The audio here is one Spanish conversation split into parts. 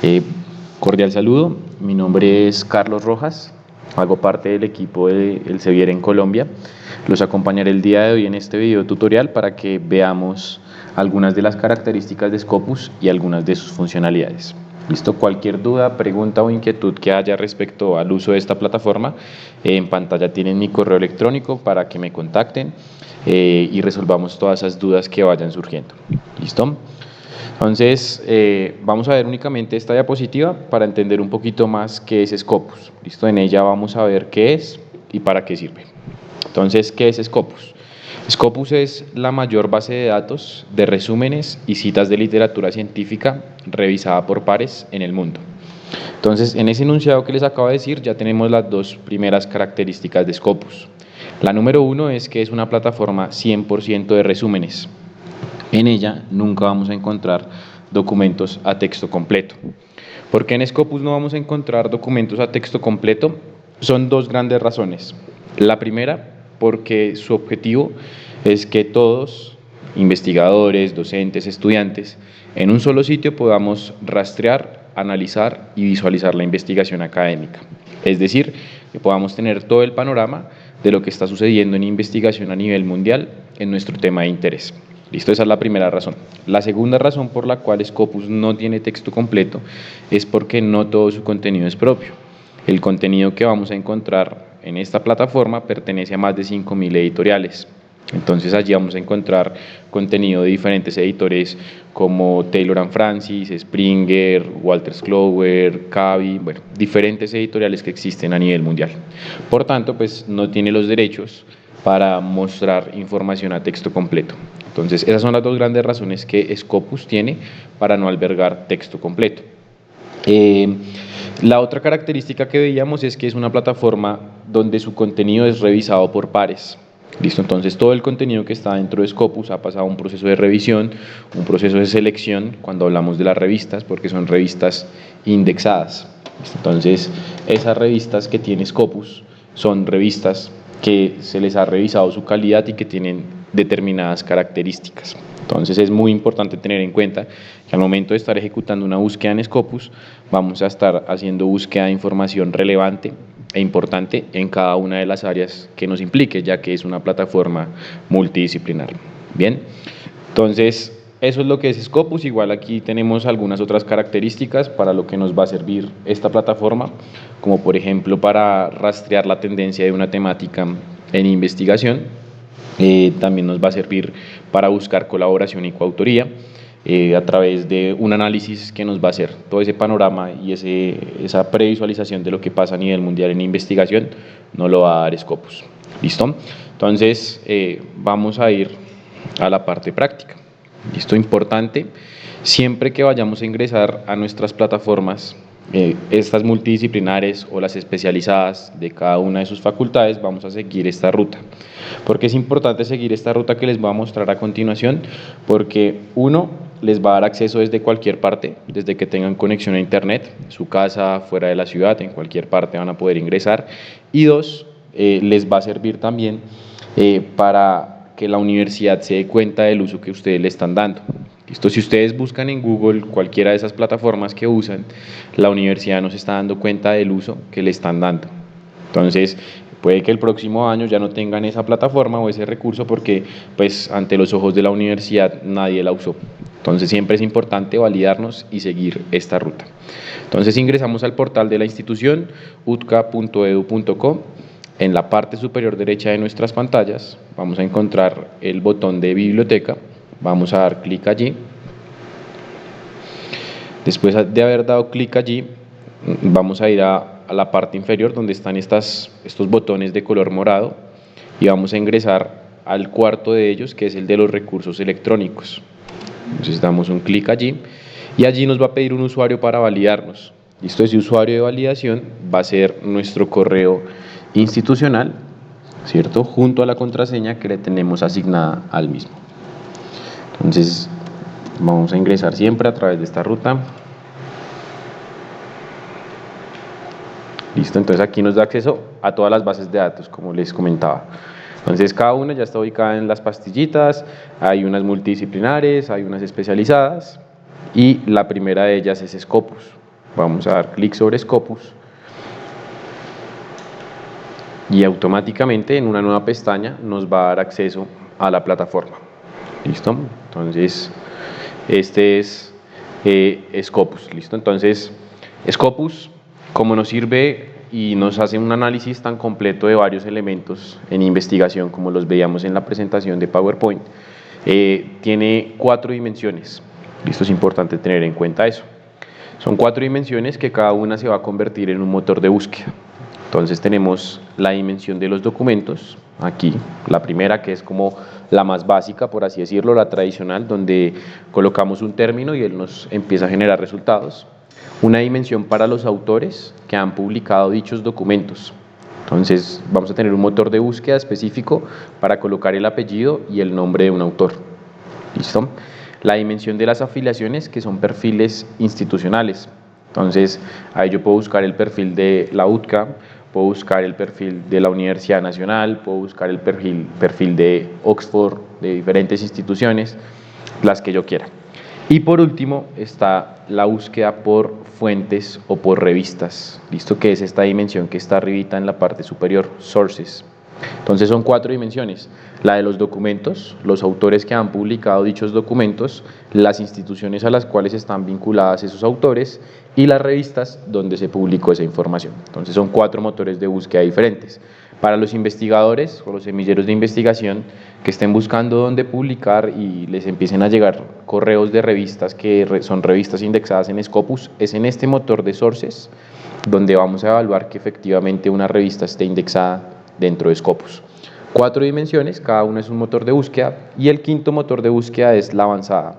Eh, Cordial saludo, mi nombre es Carlos Rojas, hago parte del equipo de Elsevier en Colombia. Los acompañaré el día de hoy en este video tutorial para que veamos algunas de las características de Scopus y algunas de sus funcionalidades. ¿Listo? Cualquier duda, pregunta o inquietud que haya respecto al uso de esta plataforma, en pantalla tienen mi correo electrónico para que me contacten y resolvamos todas esas dudas que vayan surgiendo. ¿Listo? Entonces, vamos a ver únicamente esta diapositiva para entender un poquito más qué es Scopus. ¿Listo? En ella vamos a ver qué es y para qué sirve. Entonces, ¿qué es Scopus? Scopus es la mayor base de datos de resúmenes y citas de literatura científica revisada por pares en el mundo. Entonces, en ese enunciado que les acabo de decir, ya tenemos las dos primeras características de Scopus. La número uno es que es una plataforma 100% de resúmenes. En ella nunca vamos a encontrar documentos a texto completo. ¿Por qué en Scopus no vamos a encontrar documentos a texto completo? Son dos grandes razones. La primera, porque su objetivo es que todos, investigadores, docentes, estudiantes, en un solo sitio podamos rastrear, analizar y visualizar la investigación académica. Es decir, que podamos tener todo el panorama de lo que está sucediendo en investigación a nivel mundial en nuestro tema de interés. ¿Listo? Esa es la primera razón. La segunda razón por la cual Scopus no tiene texto completo es porque no todo su contenido es propio. El contenido que vamos a encontrar en esta plataforma pertenece a más de 5.000 editoriales. Entonces allí vamos a encontrar contenido de diferentes editores como Taylor & Francis, Springer, Wolters Kluwer, Kavi, bueno, diferentes editoriales que existen a nivel mundial. Por tanto, pues no tiene los derechos para mostrar información a texto completo. Entonces, esas son las dos grandes razones que Scopus tiene para no albergar texto completo. La otra característica que veíamos es que es una plataforma donde su contenido es revisado por pares. ¿Listo? Entonces, todo el contenido que está dentro de Scopus ha pasado un proceso de revisión, un proceso de selección, cuando hablamos de las revistas, porque son revistas indexadas. ¿Listo? Entonces, esas revistas que tiene Scopus son revistas que se les ha revisado su calidad y que tienen determinadas características. Entonces es muy importante tener en cuenta que al momento de estar ejecutando una búsqueda en Scopus, vamos a estar haciendo búsqueda de información relevante e importante en cada una de las áreas que nos implique, ya que es una plataforma multidisciplinar. Bien, entonces eso es lo que es Scopus. Igual aquí tenemos algunas otras características para lo que nos va a servir esta plataforma, como por ejemplo para rastrear la tendencia de una temática en investigación. También nos va a servir para buscar colaboración y coautoría a través de un análisis que nos va a hacer todo ese panorama y esa previsualización de lo que pasa a nivel mundial en investigación, nos lo va a dar Scopus. ¿Listo? Entonces vamos a ir a la parte práctica. ¿Listo? Importante, siempre que vayamos a ingresar a nuestras plataformas, estas multidisciplinares o las especializadas de cada una de sus facultades, vamos a seguir esta ruta. ¿Por qué es importante seguir esta ruta que les voy a mostrar a continuación? Porque uno, les va a dar acceso desde cualquier parte, desde que tengan conexión a internet, su casa, fuera de la ciudad, en cualquier parte van a poder ingresar. Y dos, les va a servir también para que la universidad se dé cuenta del uso que ustedes le están dando. ¿Listo? Si ustedes buscan en Google cualquiera de esas plataformas que usan, la universidad no se está dando cuenta del uso que le están dando. Entonces, puede que el próximo año ya no tengan esa plataforma o ese recurso porque, pues, ante los ojos de la universidad nadie la usó. Entonces, siempre es importante validarnos y seguir esta ruta. Entonces, ingresamos al portal de la institución, utca.edu.co. En la parte superior derecha de nuestras pantallas vamos a encontrar el botón de biblioteca. Vamos a dar clic allí. Después de haber dado clic allí, vamos a ir a la parte inferior donde están estos botones de color morado y vamos a ingresar al cuarto de ellos, que es el de los recursos electrónicos. Entonces damos un clic allí y allí nos va a pedir un usuario para validarnos. Listo, ese usuario de validación va a ser nuestro correo institucional, ¿cierto? Junto a la contraseña que le tenemos asignada al mismo. Entonces vamos a ingresar siempre a través de esta ruta. Listo, entonces aquí nos da acceso a todas las bases de datos, como les comentaba. Entonces cada una ya está ubicada en las pastillitas, hay unas multidisciplinares, hay unas especializadas y la primera de ellas es Scopus. vamos a dar clic sobre Scopus y automáticamente en una nueva pestaña nos va a dar acceso a la plataforma. ¿Listo? Entonces, este es Scopus. ¿Listo? Entonces, Scopus, como nos sirve y nos hace un análisis tan completo de varios elementos en investigación, como los veíamos en la presentación de PowerPoint, tiene 4 dimensiones. ¿Listo? Es importante tener en cuenta eso. Son 4 dimensiones que cada una se va a convertir en un motor de búsqueda. Entonces tenemos la dimensión de los documentos, aquí, la primera, que es como la más básica, por así decirlo, la tradicional, donde colocamos un término y él nos empieza a generar resultados. Una dimensión para los autores que han publicado dichos documentos. Entonces vamos a tener un motor de búsqueda específico para colocar el apellido y el nombre de un autor. ¿Listo? La dimensión de las afiliaciones, que son perfiles institucionales. Entonces ahí yo puedo buscar el perfil de la UTCA, puedo buscar el perfil de la Universidad Nacional, puedo buscar el perfil de Oxford, de diferentes instituciones, las que yo quiera. Y por último está la búsqueda por fuentes o por revistas, ¿listo? Que es esta dimensión que está arribita en la parte superior, sources. Entonces son 4 dimensiones: la de los documentos, los autores que han publicado dichos documentos, las instituciones a las cuales están vinculadas esos autores y las revistas donde se publicó esa información. Entonces son 4 motores de búsqueda diferentes. Para los investigadores o los semilleros de investigación que estén buscando dónde publicar y les empiecen a llegar correos de revistas que son revistas indexadas en Scopus, es en este motor de sources donde vamos a evaluar que efectivamente una revista esté indexada dentro de Scopus. 4 dimensiones, cada uno es un motor de búsqueda, y el quinto motor de búsqueda es la avanzada.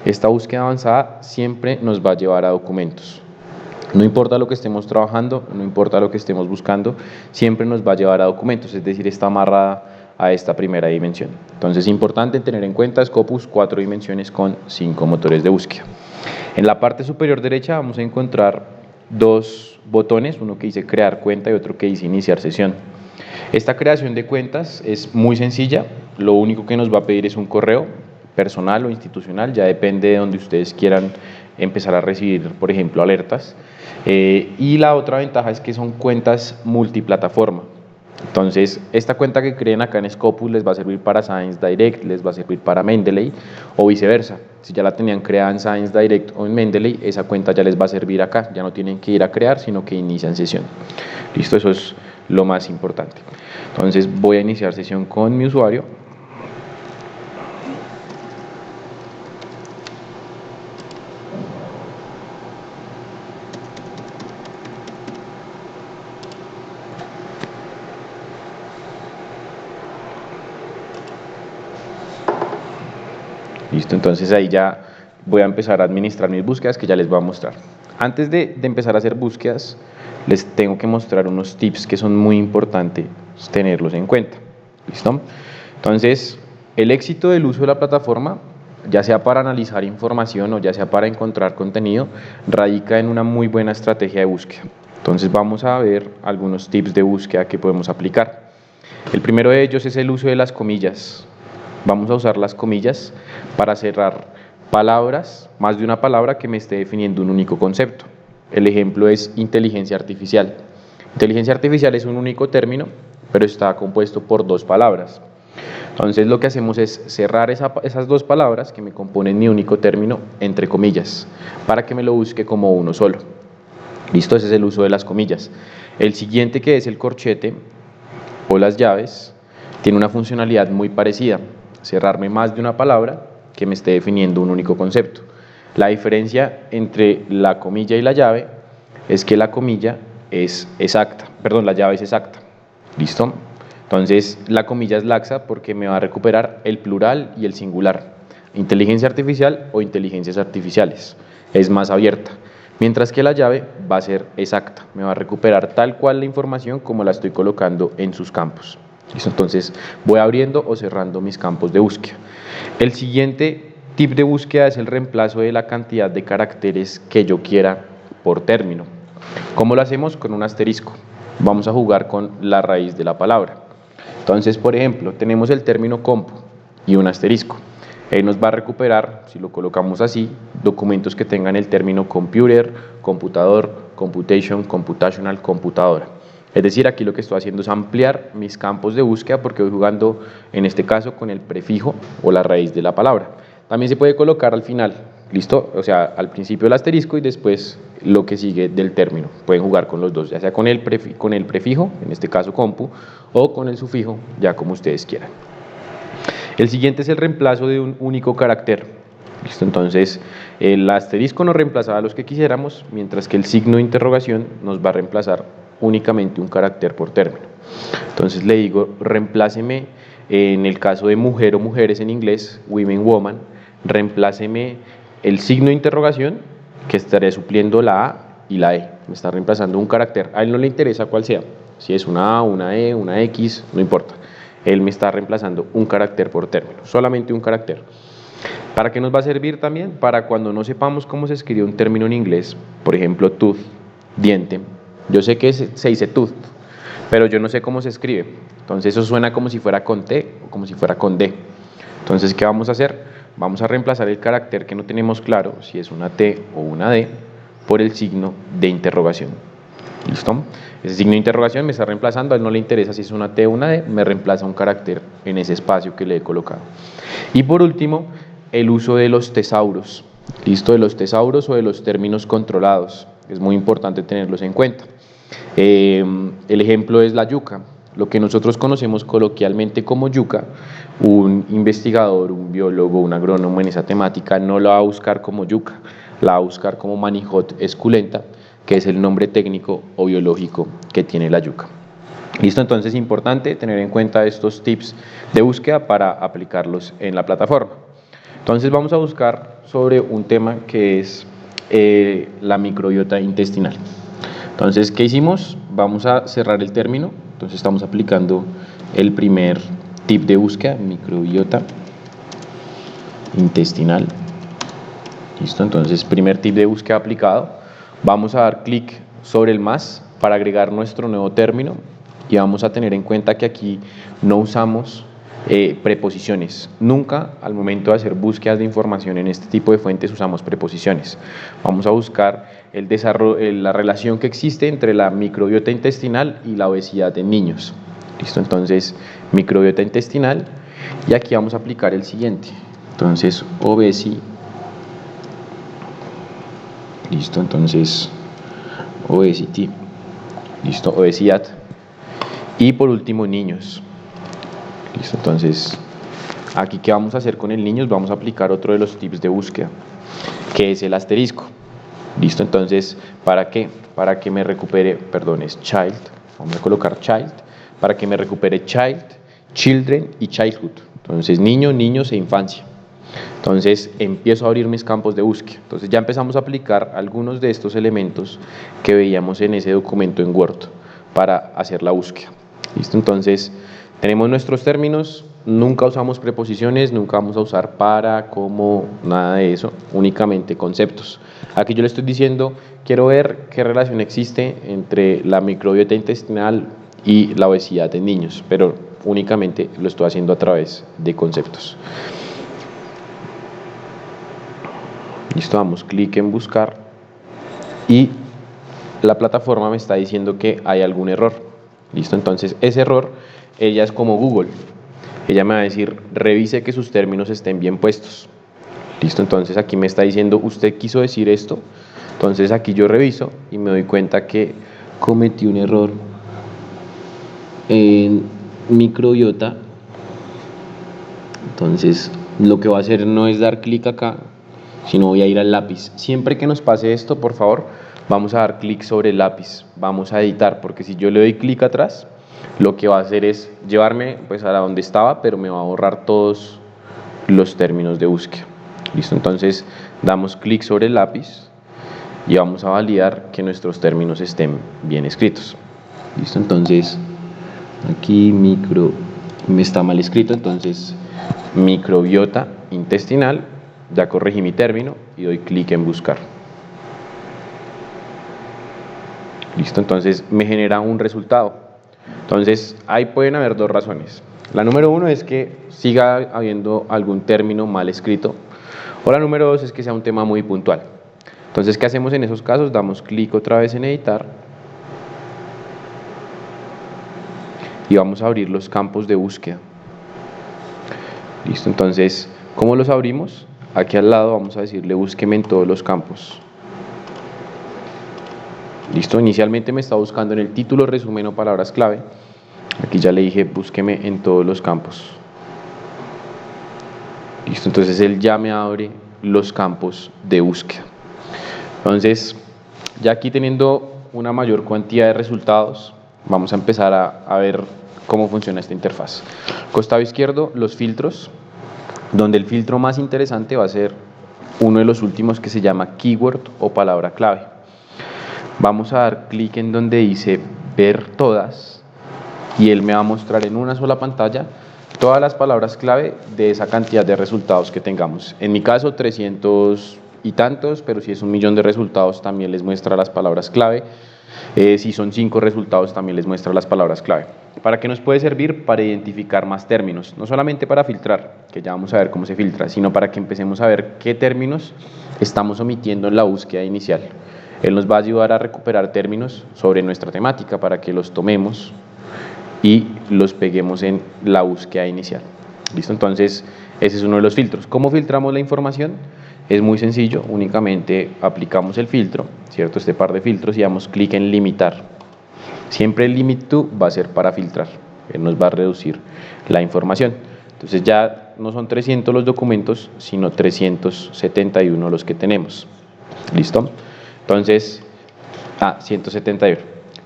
Esta búsqueda avanzada siempre nos va a llevar a documentos. No importa lo que estemos trabajando, no importa lo que estemos buscando, siempre nos va a llevar a documentos, es decir, está amarrada a esta primera dimensión. Entonces es importante tener en cuenta Scopus, 4 dimensiones con 5 motores de búsqueda. En la parte superior derecha vamos a encontrar 2 botones, uno que dice crear cuenta y otro que dice iniciar sesión. Esta creación de cuentas es muy sencilla, lo único que nos va a pedir es un correo personal o institucional, ya depende de donde ustedes quieran empezar a recibir, por ejemplo, alertas. Y la otra ventaja es que son cuentas multiplataforma. Entonces, esta cuenta que creen acá en Scopus les va a servir para Science Direct, les va a servir para Mendeley o viceversa. Si ya la tenían creada en Science Direct o en Mendeley, esa cuenta ya les va a servir acá. Ya no tienen que ir a crear, sino que inician sesión. Listo, eso es lo más importante. Entonces, voy a iniciar sesión con mi usuario. Listo, entonces ahí ya voy a empezar a administrar mis búsquedas que ya les voy a mostrar. Antes de empezar a hacer búsquedas, les tengo que mostrar unos tips que son muy importantes tenerlos en cuenta. ¿Listo? Entonces, el éxito del uso de la plataforma, ya sea para analizar información o ya sea para encontrar contenido, radica en una muy buena estrategia de búsqueda. Entonces vamos a ver algunos tips de búsqueda que podemos aplicar. El primero de ellos es el uso de las comillas. Vamos a usar las comillas para cerrar palabras, más de una palabra que me esté definiendo un único concepto. El ejemplo es inteligencia artificial. Inteligencia artificial es un único término, pero está compuesto por 2 palabras. Entonces lo que hacemos es cerrar esas 2 palabras que me componen mi único término entre comillas, para que me lo busque como uno solo. Listo, ese es el uso de las comillas. El siguiente, que es el corchete o las llaves, tiene una funcionalidad muy parecida: cerrarme más de una palabra que me esté definiendo un único concepto. La diferencia entre la comilla y la llave es que la comilla es exacta, perdón, la llave es exacta. ¿Listo? Entonces la comilla es laxa porque me va a recuperar el plural y el singular. Inteligencia artificial o inteligencias artificiales. Es más abierta. Mientras que la llave va a ser exacta, me va a recuperar tal cual la información como la estoy colocando en sus campos. ¿Listo? Entonces voy abriendo o cerrando mis campos de búsqueda. El siguiente tip de búsqueda es el reemplazo de la cantidad de caracteres que yo quiera por término. ¿Cómo lo hacemos? Con un asterisco. Vamos a jugar con la raíz de la palabra. Entonces, por ejemplo, tenemos el término compu y un asterisco. Nos va a recuperar, si lo colocamos así, documentos que tengan el término computer, computador, computation, computational, computadora. Es decir, aquí lo que estoy haciendo es ampliar mis campos de búsqueda porque voy jugando, en este caso, con el prefijo o la raíz de la palabra. También se puede colocar al final, ¿listo? O sea, al principio el asterisco y después lo que sigue del término. Pueden jugar con los dos, ya sea con el prefijo, en este caso compu, o con el sufijo, ya como ustedes quieran. El siguiente es el reemplazo de un único carácter. ¿Listo? Entonces, el asterisco nos reemplazaba los que quisiéramos, mientras que el signo de interrogación nos va a reemplazar únicamente un carácter por término. Entonces le digo, reempláceme en el caso de mujer o mujeres en inglés, women, woman, reempláceme el signo de interrogación, que estaré supliendo la A y la E. Me está reemplazando un carácter. A él no le interesa cuál sea, si es una A, una E, una X, no importa. Él me está reemplazando un carácter por término, solamente un carácter. ¿Para qué nos va a servir también? Para cuando no sepamos cómo se escribe un término en inglés, por ejemplo, tooth, diente. Yo sé que se dice tooth, pero yo no sé cómo se escribe. Entonces eso suena como si fuera con T o como si fuera con D. Entonces, ¿qué vamos a hacer? Vamos a reemplazar el carácter que no tenemos claro, si es una T o una D, por el signo de interrogación. ¿Listo? Ese signo de interrogación me está reemplazando, a él no le interesa si es una T o una D, me reemplaza un carácter en ese espacio que le he colocado. Y por último, el uso de los tesauros. ¿Listo? De los tesauros o de los términos controlados. Es muy importante tenerlos en cuenta. El ejemplo es la yuca. Lo que nosotros conocemos coloquialmente como yuca, un investigador, un biólogo, un agrónomo en esa temática no la va a buscar como yuca, la va a buscar como manihot esculenta, que es el nombre técnico o biológico que tiene la yuca. Listo, entonces es importante tener en cuenta estos tips de búsqueda para aplicarlos en la plataforma. Entonces vamos a buscar sobre un tema que es la microbiota intestinal. Entonces, ¿qué hicimos? Vamos a cerrar el término. Entonces estamos aplicando el primer tip de búsqueda, microbiota intestinal. Listo, entonces primer tip de búsqueda aplicado. Vamos a dar clic sobre el más para agregar nuestro nuevo término y vamos a tener en cuenta que aquí no usamos preposiciones. Nunca al momento de hacer búsquedas de información en este tipo de fuentes usamos preposiciones. Vamos a buscar el desarrollo, la relación que existe entre la microbiota intestinal y la obesidad en niños. Listo, entonces microbiota intestinal y aquí vamos a aplicar el siguiente. Entonces listo, entonces obesity, listo, obesidad y por último niños. Listo, entonces aquí ¿qué vamos a hacer con el niños? Vamos a aplicar otro de los tips de búsqueda, que es el asterisco. Listo, entonces, ¿para qué? Para que me recupere, perdón, es child, vamos a colocar child, para que me recupere child, children y childhood. Entonces, niño, niños e infancia. Entonces, empiezo a abrir mis campos de búsqueda. Entonces, ya empezamos a aplicar algunos de estos elementos que veíamos en ese documento en Word para hacer la búsqueda. Listo, entonces, tenemos nuestros términos, nunca usamos preposiciones, nunca vamos a usar para, como, nada de eso, únicamente conceptos. Aquí yo le estoy diciendo, quiero ver qué relación existe entre la microbiota intestinal y la obesidad en niños, pero únicamente lo estoy haciendo a través de conceptos. Listo, damos clic en buscar y la plataforma me está diciendo que hay algún error. Listo, entonces ese error, ella es como Google. Ella me va a decir, revise que sus términos estén bien puestos. Listo, entonces aquí me está diciendo, usted quiso decir esto. Entonces aquí yo reviso y me doy cuenta que cometí un error en microbiota. Entonces lo que voy a hacer no es dar clic acá, sino voy a ir al lápiz. Siempre que nos pase esto, por favor, vamos a dar clic sobre el lápiz. Vamos a editar, porque si yo le doy clic atrás, lo que va a hacer es llevarme pues a donde estaba, pero me va a borrar todos los términos de búsqueda. Listo, entonces damos clic sobre el lápiz y vamos a validar que nuestros términos estén bien escritos. Listo, entonces aquí me está mal escrito, entonces microbiota intestinal, ya corregí mi término y doy clic en buscar. Listo, entonces me genera un resultado. Entonces ahí pueden haber dos razones. La número 1 es que siga habiendo algún término mal escrito, o la número 2 es que sea un tema muy puntual. Entonces, ¿qué hacemos en esos casos? Damos clic otra vez en editar y vamos a abrir los campos de búsqueda. Listo, entonces, ¿cómo los abrimos? Aquí al lado vamos a decirle búsqueme en todos los campos. Listo, inicialmente me está buscando en el título, resumen o palabras clave. Aquí ya le dije búsqueme en todos los campos. Listo, entonces él ya me abre los campos de búsqueda. Entonces, ya aquí teniendo una mayor cantidad de resultados, vamos a empezar a ver cómo funciona esta interfaz. Costado izquierdo, los filtros, donde el filtro más interesante va a ser uno de los últimos que se llama keyword o palabra clave. Vamos a dar clic en donde dice ver todas y él me va a mostrar en una sola pantalla todas las palabras clave de esa cantidad de resultados que tengamos. En mi caso 300 y tantos, pero si es 1.000.000 de resultados también les muestra las palabras clave. Si son 5 resultados también les muestra las palabras clave. ¿Para qué nos puede servir? Para identificar más términos, no solamente para filtrar, que ya vamos a ver cómo se filtra, sino para que empecemos a ver qué términos estamos omitiendo en la búsqueda inicial. Él nos va a ayudar a recuperar términos sobre nuestra temática para que los tomemos y los peguemos en la búsqueda inicial. ¿Listo? Entonces, ese es uno de los filtros. ¿Cómo filtramos la información? Es muy sencillo, únicamente aplicamos el filtro, ¿cierto? Este par de filtros y damos clic en limitar. Siempre el limit to va a ser para filtrar, él nos va a reducir la información. Entonces ya no son 300 los documentos, sino 371 los que tenemos. ¿Listo? Entonces, 171.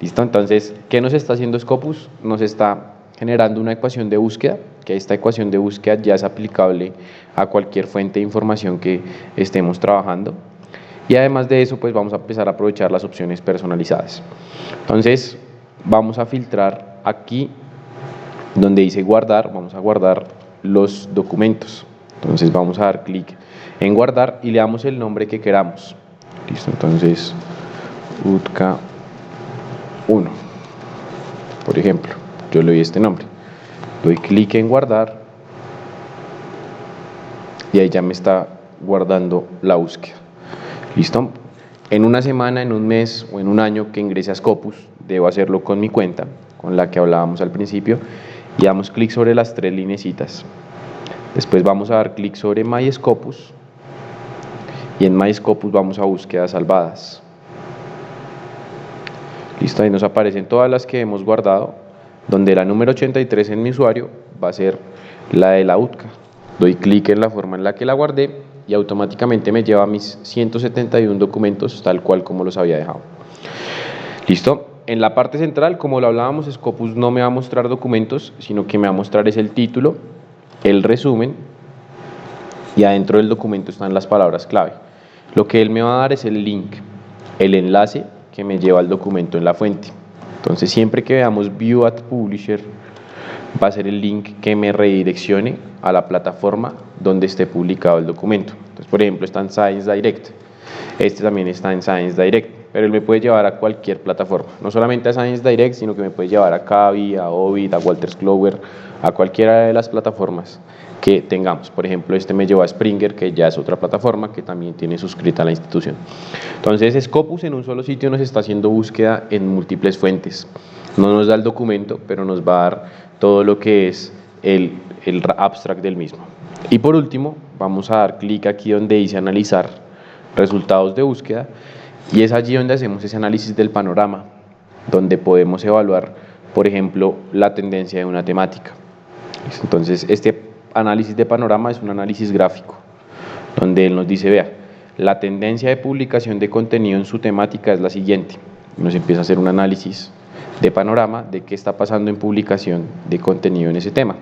¿Listo? Entonces, ¿qué nos está haciendo Scopus? Nos está generando una ecuación de búsqueda, que esta ecuación de búsqueda ya es aplicable a cualquier fuente de información que estemos trabajando. Y además de eso, pues vamos a empezar a aprovechar las opciones personalizadas. Entonces, vamos a filtrar aquí donde dice guardar, vamos a guardar los documentos. Entonces vamos a dar clic en guardar y le damos el nombre que queramos. Listo, entonces UTCA 1, por ejemplo, yo le doy este nombre, doy clic en guardar y ahí ya me está guardando la búsqueda. Listo, en una semana, en un mes o en un año que ingrese a Scopus, debo hacerlo con mi cuenta, con la que hablábamos al principio, y damos clic sobre las 3 lineecitas. Después vamos a dar clic sobre My Scopus y en My Scopus vamos a búsquedas salvadas. Listo, ahí nos aparecen todas las que hemos guardado, donde la número 83 en mi usuario va a ser la de la UTCA. Doy clic en la forma en la que la guardé y automáticamente me lleva a mis 171 documentos tal cual como los había dejado. Listo. En la parte central, como lo hablábamos, Scopus no me va a mostrar documentos, sino que me va a mostrar es el título, el resumen y adentro del documento están las palabras clave. Lo que él me va a dar es el link, el enlace que me lleva al documento en la fuente. Entonces siempre que veamos View at Publisher va a ser el link que me redireccione a la plataforma donde esté publicado el documento. Entonces, por ejemplo, está en Science Direct. Este también está en Science Direct, pero él me puede llevar a cualquier plataforma. No solamente a Science Direct, sino que me puede llevar a Kavi, a Ovid, a Wolters Kluwer, a cualquiera de las plataformas que tengamos. Por ejemplo, este me lleva a Springer, que ya es otra plataforma que también tiene suscrita a la institución. Entonces, Scopus en un solo sitio nos está haciendo búsqueda en múltiples fuentes. No nos da el documento, pero nos va a dar todo lo que es el abstract del mismo. Y por último, vamos a dar clic aquí donde dice analizar resultados de búsqueda y es allí donde hacemos ese análisis del panorama, donde podemos evaluar, por ejemplo, la tendencia de una temática. Entonces, este análisis de panorama es un análisis gráfico, donde él nos dice, vea, la tendencia de publicación de contenido en su temática es la siguiente. Nos empieza a hacer un análisis de panorama de qué está pasando en publicación de contenido en ese tema.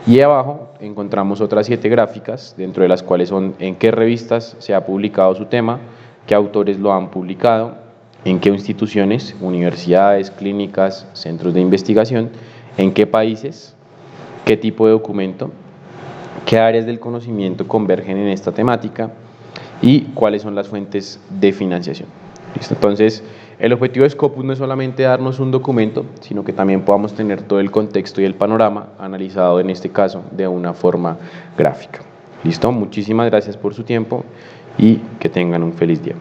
Y abajo encontramos otras 7 gráficas, dentro de las cuales son en qué revistas se ha publicado su tema, qué autores lo han publicado, en qué instituciones, universidades, clínicas, centros de investigación, en qué países, qué tipo de documento, qué áreas del conocimiento convergen en esta temática y cuáles son las fuentes de financiación. ¿Listo? Entonces, el objetivo de Scopus no es solamente darnos un documento, sino que también podamos tener todo el contexto y el panorama analizado en este caso de una forma gráfica. ¿Listo? Muchísimas gracias por su tiempo y que tengan un feliz día.